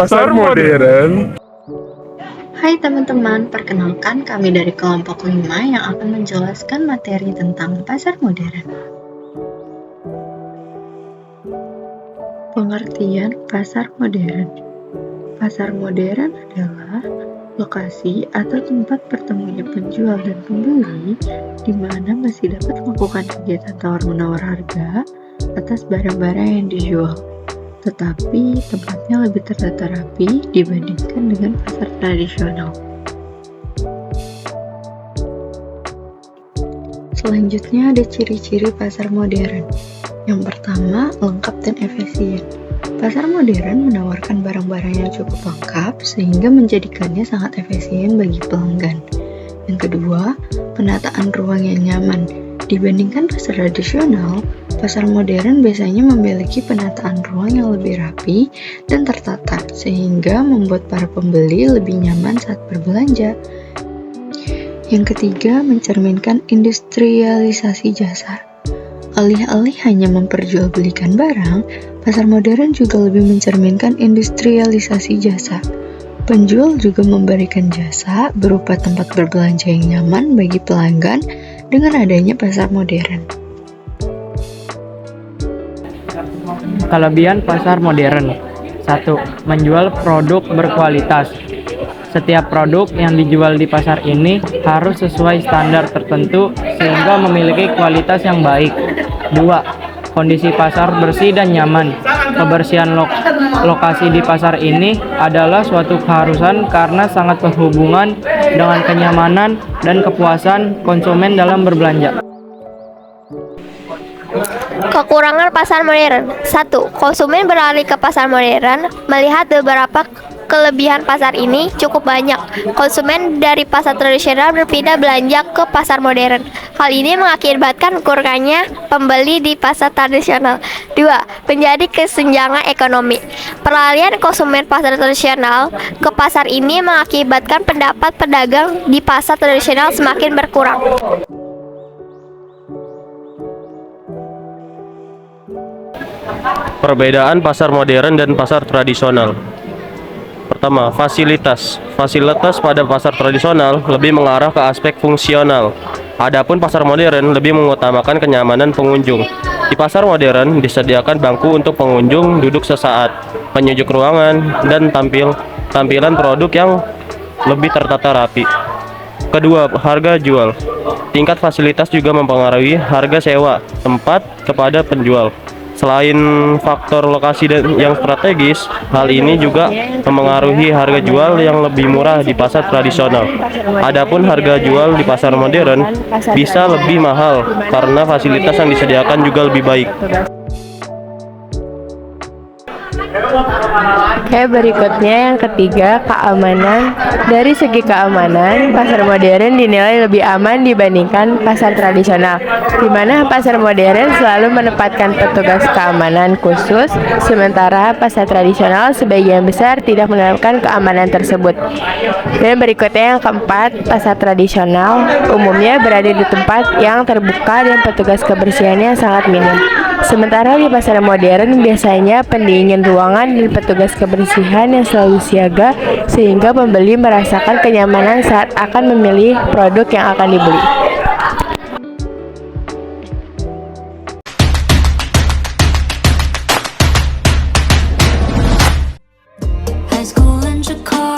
Pasar modern. Hai teman-teman, perkenalkan kami dari kelompok 5 yang akan menjelaskan materi tentang pasar modern. Pengertian pasar modern. Pasar modern adalah lokasi atau tempat bertemunya penjual dan pembeli di mana masih dapat melakukan kegiatan tawar-menawar harga atas barang-barang yang dijual. Tetapi tempatnya lebih tertata rapi dibandingkan dengan pasar tradisional. Selanjutnya ada ciri-ciri pasar modern. Yang pertama, lengkap dan efisien. Pasar modern menawarkan barang-barang yang cukup lengkap sehingga menjadikannya sangat efisien bagi pelanggan. Yang kedua, penataan ruang yang nyaman. Dibandingkan pasar tradisional, pasar modern biasanya memiliki penataan ruang yang lebih rapi dan tertata, sehingga membuat para pembeli lebih nyaman saat berbelanja. Yang ketiga, mencerminkan industrialisasi jasa. Alih-alih hanya memperjualbelikan barang, pasar modern juga lebih mencerminkan industrialisasi jasa. Penjual juga memberikan jasa berupa tempat berbelanja yang nyaman bagi pelanggan dengan adanya pasar modern. Kelebihan pasar modern. 1. Menjual produk berkualitas. Setiap produk yang dijual di pasar ini harus sesuai standar tertentu sehingga memiliki kualitas yang baik. 2. Kondisi pasar bersih dan nyaman. Kebersihan lokasi di pasar ini adalah suatu keharusan karena sangat berhubungan dengan kenyamanan dan kepuasan konsumen dalam berbelanja. Kekurangan pasar modern. 1. Konsumen beralih ke pasar modern melihat beberapa kelebihan pasar ini cukup banyak. Konsumen dari pasar tradisional berpindah belanja ke pasar modern. Hal ini mengakibatkan kurangnya pembeli di pasar tradisional. 2. Menjadi kesenjangan ekonomi. Peralihan konsumen pasar tradisional ke pasar ini mengakibatkan pendapat pedagang di pasar tradisional semakin berkurang. Perbedaan pasar modern dan pasar tradisional. Pertama, fasilitas. Fasilitas pada pasar tradisional lebih mengarah ke aspek fungsional. Adapun pasar modern lebih mengutamakan kenyamanan pengunjung. Di pasar modern disediakan bangku untuk pengunjung duduk sesaat, penyejuk ruangan, dan tampilan produk yang lebih tertata rapi. Kedua, harga jual. Tingkat fasilitas juga mempengaruhi harga sewa tempat kepada penjual. Selain faktor lokasi yang strategis, hal ini juga mempengaruhi harga jual yang lebih murah di pasar tradisional. Adapun harga jual di pasar modern bisa lebih mahal karena fasilitas yang disediakan juga lebih baik. Oke, berikutnya yang ketiga, keamanan. Dari segi keamanan, pasar modern dinilai lebih aman dibandingkan pasar tradisional, di mana pasar modern selalu menempatkan petugas keamanan khusus, sementara pasar tradisional sebagian besar tidak menerapkan keamanan tersebut. Dan berikutnya yang keempat, pasar tradisional umumnya berada di tempat yang terbuka dan petugas kebersihannya sangat minim. Sementara di pasar modern biasanya pendingin ruangan dan petugas kebersihan yang selalu siaga sehingga pembeli merasakan kenyamanan saat akan memilih produk yang akan dibeli. High school in Chicago.